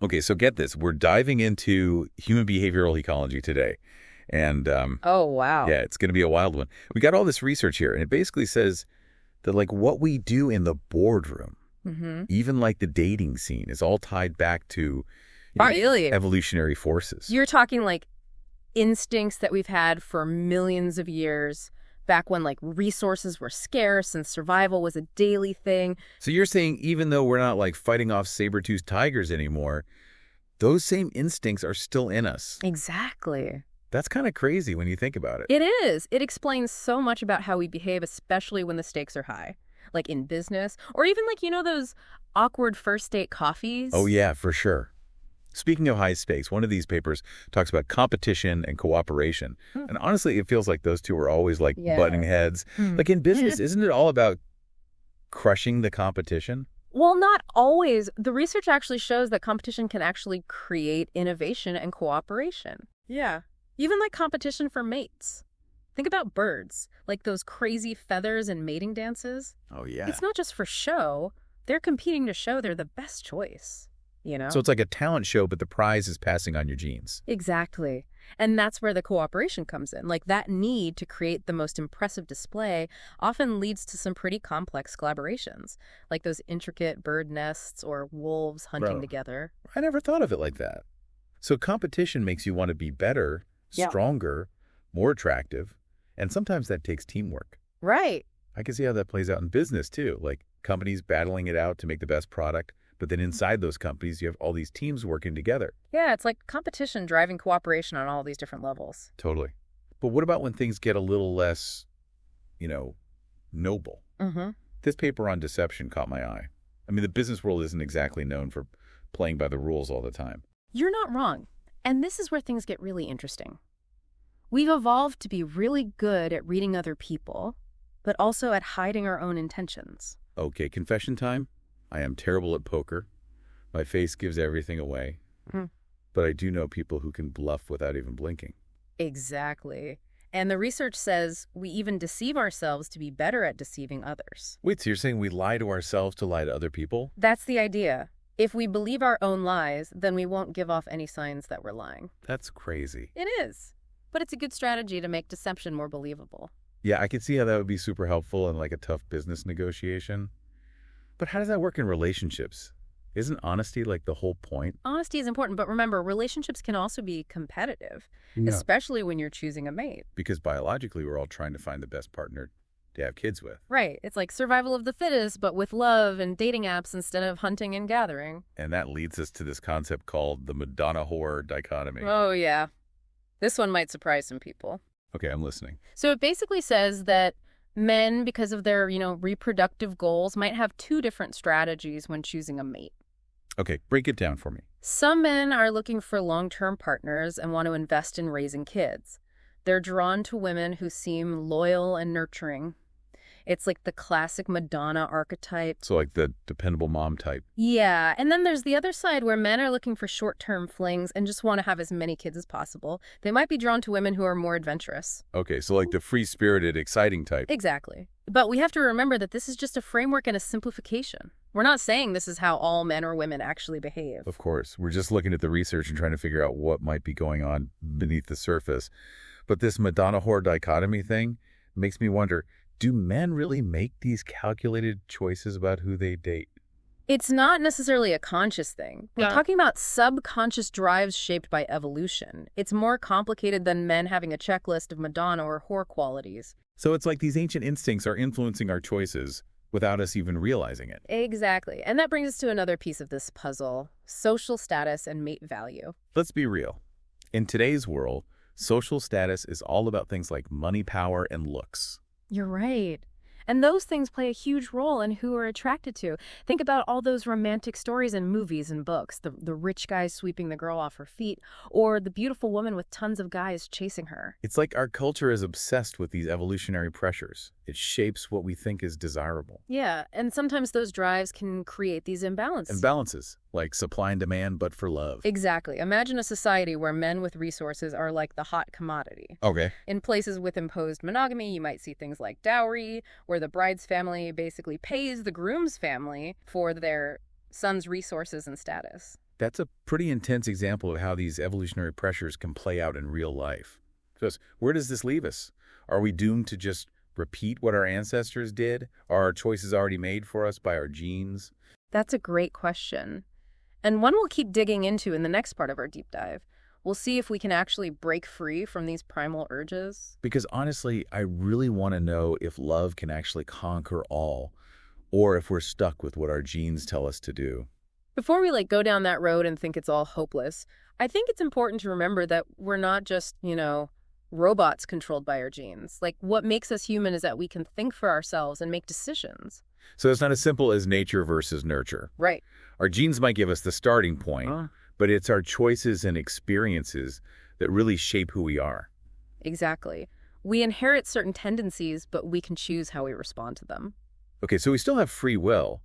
Okay, so get this. We're diving into human behavioral ecology today. And Oh, wow. yeah, it's going to be a wild one. We got all this research here, and it basically says that like what we do in the boardroom, Mm-hmm. even like the dating scene, is all tied back to, Really? evolutionary forces. You're talking like instincts that we've had for millions of years, back when like resources were scarce and survival was a daily thing. So you're saying even though we're not like fighting off saber-toothed tigers anymore, those same instincts are still in us. Exactly. That's kind of crazy when you think about it. It is. It explains so much about how we behave, especially when the stakes are high, like in business, or even like, those awkward first date Oh coffees. yeah, for sure. Speaking of high stakes, one of these papers talks about competition and cooperation. Hmm. And honestly, it feels like those two are always like butting Yeah. heads. Hmm. Like in business, isn't it all about crushing the competition? Well, not always. The research actually shows that competition can actually create innovation and cooperation. Yeah. Even like competition for mates. Think about birds, like those crazy feathers and mating dances. Oh, yeah. It's not just for show. They're competing to show they're the best choice, you So know? it's like a talent show, but the prize is passing on your genes. Exactly. And that's where the cooperation comes in. Like that need to create the most impressive display often leads to some pretty complex collaborations, like those intricate bird nests or wolves hunting Bro, together. I never thought of it like that. So competition makes you want to be better, Yeah. stronger, more attractive, and sometimes that takes teamwork. Right. I can see how that plays out in business too, like companies battling it out to make the best product, but then inside those companies, you have all these teams working together. Yeah, it's like competition driving cooperation on all these different levels. Totally. But what about when things get a little less, you know, noble? Mm-hmm. This paper on deception caught my eye. I mean, the business world isn't exactly known for playing by the rules all the time. You're not wrong. And this is where things get really interesting. We've evolved to be really good at reading other people, but also at hiding our own intentions. Okay, confession time. I am terrible at poker. My face gives everything away. Hmm. But I do know people who can bluff without even blinking. Exactly. And the research says we even deceive ourselves to be better at deceiving others. Wait, so you're saying we lie to ourselves to lie to other people? That's the idea. If we believe our own lies, then we won't give off any signs that we're lying. That's crazy. It is. But it's a good strategy to make deception more believable. Yeah, I can see how that would be super helpful in like a tough business negotiation. But how does that work in relationships? Isn't honesty like the whole point? Honesty is important, but remember, relationships can also be competitive, Yeah. especially when you're choosing a mate. Because biologically, we're all trying to find the best partner to have kids with. Right. It's like survival of the fittest, but with love and dating apps instead of hunting and gathering. And that leads us to this concept called the Madonna whore dichotomy. Oh, yeah. This one might surprise some people. Okay, I'm listening. So it basically says that men, because of their, reproductive goals, might have two different strategies when choosing a mate. Okay, break it down for me. Some men are looking for long-term partners and want to invest in raising kids. They're drawn to women who seem loyal and nurturing. It's like the classic Madonna archetype. So like the dependable mom type. Yeah, and then there's the other side where men are looking for short-term flings and just want to have as many kids as possible. They might be drawn to women who are more adventurous. Okay, so like the free-spirited, exciting type. Exactly. But we have to remember that this is just a framework and a simplification. We're not saying this is how all men or women actually behave. Of course, we're just looking at the research and trying to figure out what might be going on beneath the surface. But this Madonna whore dichotomy thing makes me wonder, do men really make these calculated choices about who they date? It's not necessarily a conscious thing. We're Yeah. talking about subconscious drives shaped by evolution. It's more complicated than men having a checklist of Madonna or whore qualities. So it's like these ancient instincts are influencing our choices without us even realizing it. Exactly. And that brings us to another piece of this puzzle: social status and mate value. Let's be real. In today's world, social status is all about things like money, power, and looks. You're right. And those things play a huge role in who we're attracted to. Think about all those romantic stories in movies and books, the rich guy sweeping the girl off her feet, or the beautiful woman with tons of guys chasing her. It's like our culture is obsessed with these evolutionary pressures. It shapes what we think is desirable. Yeah, and sometimes those drives can create these imbalances. Imbalances, like supply and demand, but for love. Exactly. Imagine a society where men with resources are like the hot commodity. Okay. In places with imposed monogamy, you might see things like dowry, where the bride's family basically pays the groom's family for their son's resources and status. That's a pretty intense example of how these evolutionary pressures can play out in real life. So where does this leave us? Are we doomed to just repeat what our ancestors did? Are our choices already made for us by our genes? That's a great question, and one we'll keep digging into in the next part of our deep dive. We'll see if we can actually break free from these primal urges. Because honestly, I really want to know if love can actually conquer all, or if we're stuck with what our genes tell us to do. Before we go down that road and think it's all hopeless, I think it's important to remember that we're not just, robots controlled by our genes. What makes us human is that we can think for ourselves and make decisions. So it's not as simple as nature versus nurture. Right. Our genes might give us the starting point, but it's our choices and experiences that really shape who we are. Exactly. We inherit certain tendencies, but we can choose how we respond to them. Okay, so we still have free will,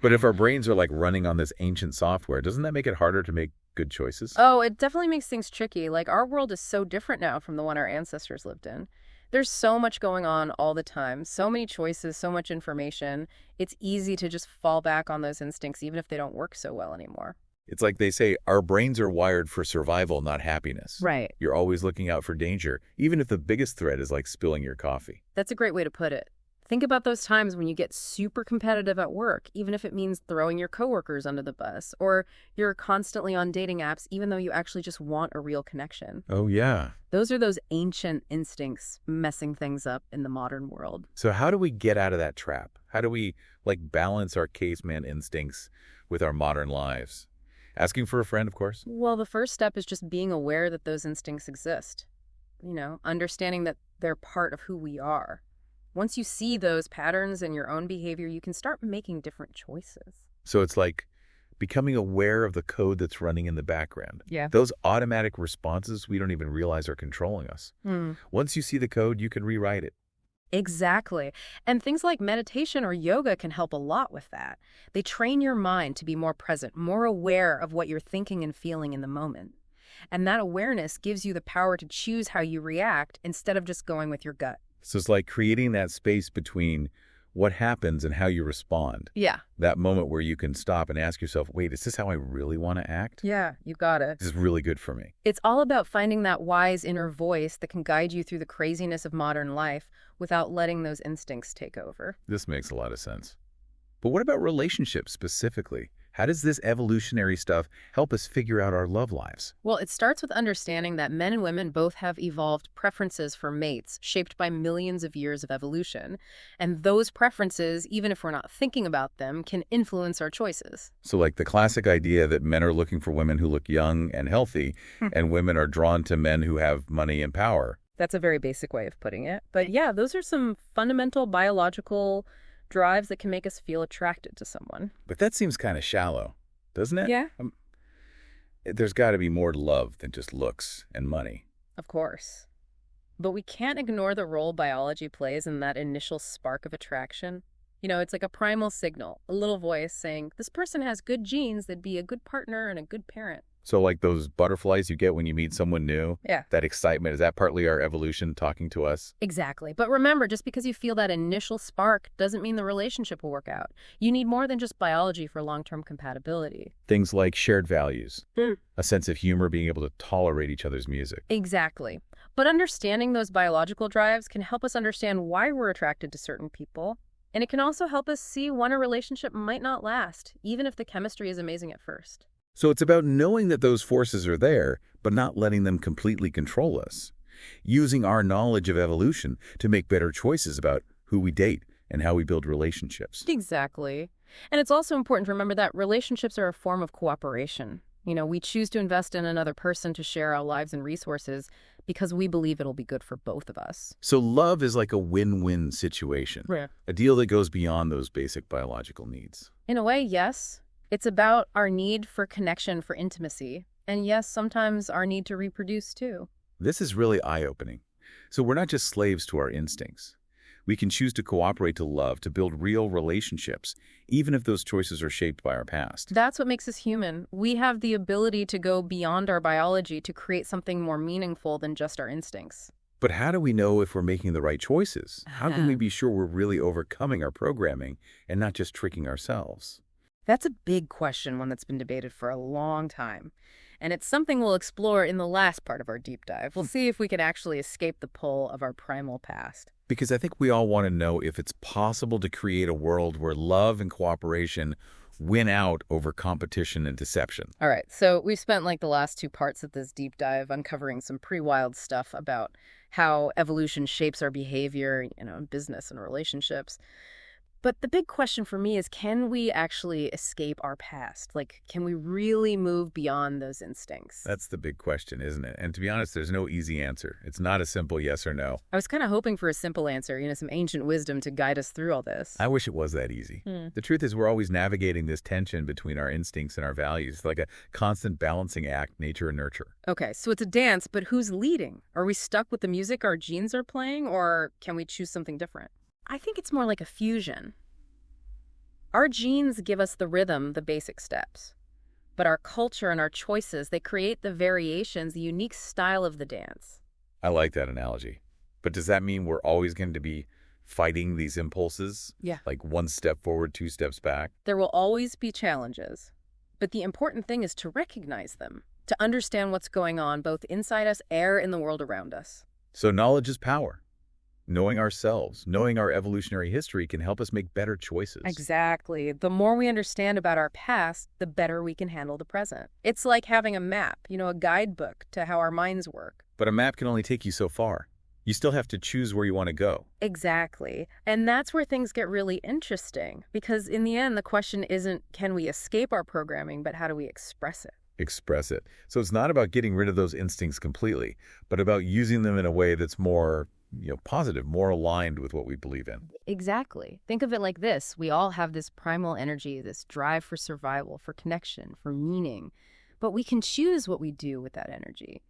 but if our brains are running on this ancient software, doesn't that make it harder to make good choices? Oh, it definitely makes things tricky. Our world is so different now from the one our ancestors lived in. There's so much going on all the time, so many choices, so much information. It's easy to just fall back on those instincts, even if they don't work so well anymore. It's like they say, our brains are wired for survival, not happiness. Right. You're always looking out for danger, even if the biggest threat is spilling your coffee. That's a great way to put it. Think about those times when you get super competitive at work, even if it means throwing your coworkers under the bus, or you're constantly on dating apps, even though you actually just want a real connection. Oh, yeah. Those are those ancient instincts messing things up in the modern world. So how do we get out of that trap? How do we, balance our caveman instincts with our modern lives? Asking for a friend, of course. Well, the first step is just being aware that those instincts exist. Understanding that they're part of who we are. Once you see those patterns in your own behavior, you can start making different choices. So it's becoming aware of the code that's running in the background. Yeah. Those automatic responses we don't even realize are controlling us. Once you see the code, you can rewrite it. Exactly. And things like meditation or yoga can help a lot with that. They train your mind to be more present, more aware of what you're thinking and feeling in the moment. And that awareness gives you the power to choose how you react instead of just going with your gut. So it's like creating that space between what happens and how you respond. Yeah. That moment where you can stop and ask yourself, wait, is this how I really want to act? Yeah, you got it. This is really good for me. It's all about finding that wise inner voice that can guide you through the craziness of modern life without letting those instincts take over. This makes a lot of sense. But what about relationships specifically? How does this evolutionary stuff help us figure out our love lives? Well, it starts with understanding that men and women both have evolved preferences for mates shaped by millions of years of evolution. And those preferences, even if we're not thinking about them, can influence our choices. So the classic idea that men are looking for women who look young and healthy, and women are drawn to men who have money and power. That's a very basic way of putting it. But yeah, those are some fundamental biological drives that can make us feel attracted to someone. But that seems kind of shallow, doesn't it? Yeah. There's got to be more to love than just looks and money. Of course. But we can't ignore the role biology plays in that initial spark of attraction. It's like a primal signal, a little voice saying, this person has good genes, they'd be a good partner and a good parent. So those butterflies you get when you meet someone new? Yeah. That excitement, is that partly our evolution talking to us? Exactly. But remember, just because you feel that initial spark doesn't mean the relationship will work out. You need more than just biology for long-term compatibility. Things like shared values, a sense of humor, being able to tolerate each other's music. Exactly. But understanding those biological drives can help us understand why we're attracted to certain people. And it can also help us see when a relationship might not last, even if the chemistry is amazing at first. So it's about knowing that those forces are there, but not letting them completely control us. Using our knowledge of evolution to make better choices about who we date and how we build relationships. Exactly. And it's also important to remember that relationships are a form of cooperation. We choose to invest in another person to share our lives and resources because we believe it'll be good for both of us. So love is like a win-win situation. Right. A deal that goes beyond those basic biological needs. In a way, yes. It's about our need for connection, for intimacy. And yes, sometimes our need to reproduce too. This is really eye-opening. So we're not just slaves to our instincts. We can choose to cooperate to love, to build real relationships, even if those choices are shaped by our past. That's what makes us human. We have the ability to go beyond our biology to create something more meaningful than just our instincts. But how do we know if we're making the right choices? How can we be sure we're really overcoming our programming and not just tricking ourselves? That's a big question, one that's been debated for a long time. And it's something we'll explore in the last part of our deep dive. We'll see if we can actually escape the pull of our primal past. Because I think we all want to know if it's possible to create a world where love and cooperation win out over competition and deception. All right, so we've spent like the last two parts of this deep dive uncovering some pretty wild stuff about how evolution shapes our behavior, in business and relationships. But the big question for me is, can we actually escape our past? Like, can we really move beyond those instincts? That's the big question, isn't it? And to be honest, there's no easy answer. It's not a simple yes or no. I was kind of hoping for a simple answer, some ancient wisdom to guide us through all this. I wish it was that easy. The truth is we're always navigating this tension between our instincts and our values, like a constant balancing act, nature and nurture. Okay, so it's a dance, but who's leading? Are we stuck with the music our genes are playing, or can we choose something different? I think it's more like a fusion. Our genes give us the rhythm, the basic steps. But our culture and our choices, they create the variations, the unique style of the dance. I like that analogy. But does that mean we're always going to be fighting these impulses? Yeah. Like one step forward, two steps back? There will always be challenges. But the important thing is to recognize them, to understand what's going on both inside us and in the world around us. So knowledge is power. Knowing ourselves, knowing our evolutionary history can help us make better choices. Exactly. The more we understand about our past, the better we can handle the present. It's like having a map, a guidebook to how our minds work. But a map can only take you so far. You still have to choose where you want to go. Exactly. And that's where things get really interesting. Because in the end, the question isn't, can we escape our programming, but how do we express it? Express it. So it's not about getting rid of those instincts completely, but about using them in a way that's more positive, more aligned with what we believe in. Exactly. Think of it like this. We all have this primal energy, this drive for survival, for connection, for meaning. But we can choose what we do with that energy.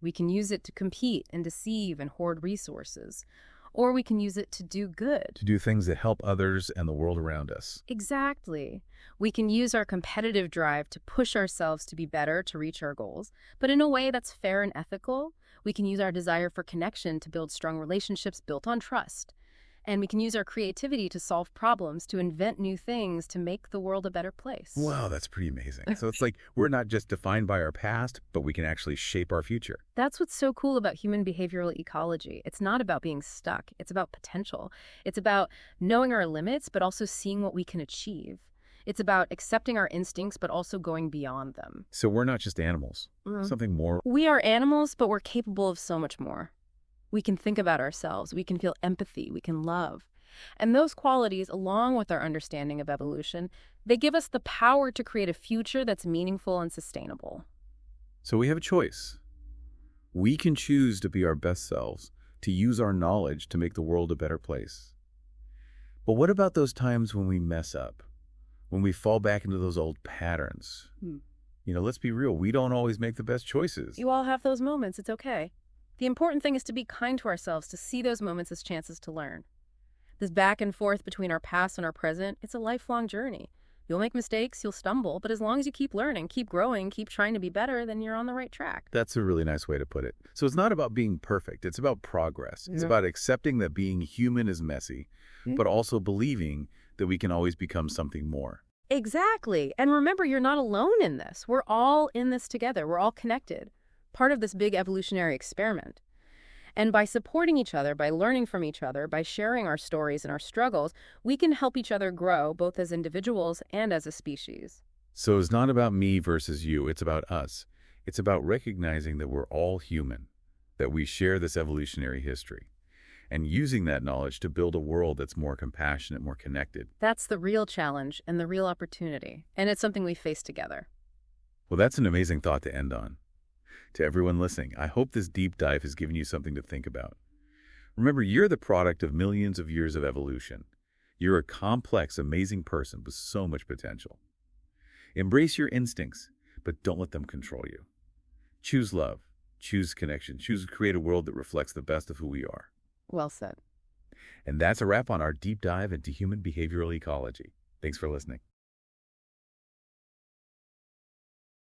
We can use it to compete and deceive and hoard resources. Or we can use it to do good. To do things that help others and the world around us. Exactly. We can use our competitive drive to push ourselves to be better, to reach our goals, but in a way that's fair and ethical. We can use our desire for connection to build strong relationships built on trust. And we can use our creativity to solve problems, to invent new things, to make the world a better place. Wow, that's pretty amazing. So it's like we're not just defined by our past, but we can actually shape our future. That's what's so cool about human behavioral ecology. It's not about being stuck. It's about potential. It's about knowing our limits, but also seeing what we can achieve. It's about accepting our instincts, but also going beyond them. So we're not just animals. Something more. We are animals, but we're capable of so much more. We can think about ourselves. We can feel empathy. We can love. And those qualities, along with our understanding of evolution, they give us the power to create a future that's meaningful and sustainable. So we have a choice. We can choose to be our best selves, to use our knowledge to make the world a better place. But what about those times when we mess up? When we fall back into those old patterns? Let's be real. We don't always make the best choices. You all have those moments. It's okay. The important thing is to be kind to ourselves, to see those moments as chances to learn. This back and forth between our past and our present, it's a lifelong journey. You'll make mistakes, you'll stumble, but as long as you keep learning, keep growing, keep trying to be better, then you're on the right track. That's a really nice way to put it. So it's not about being perfect. It's about progress. It's about accepting that being human is messy, but also believing that we can always become something more. Exactly. And remember, you're not alone in this. We're all in this together. We're all connected. Part of this big evolutionary experiment. And by supporting each other, by learning from each other, by sharing our stories and our struggles, we can help each other grow, both as individuals and as a species. So it's not about me versus you. It's about us. It's about recognizing that we're all human, that we share this evolutionary history, and using that knowledge to build a world that's more compassionate, more connected. That's the real challenge and the real opportunity, and it's something we face together. Well, that's an amazing thought to end on. To everyone listening, I hope this deep dive has given you something to think about. Remember, you're the product of millions of years of evolution. You're a complex, amazing person with so much potential. Embrace your instincts, but don't let them control you. Choose love, choose connection, choose to create a world that reflects the best of who we are. Well said. And that's a wrap on our deep dive into human behavioral ecology. Thanks for listening.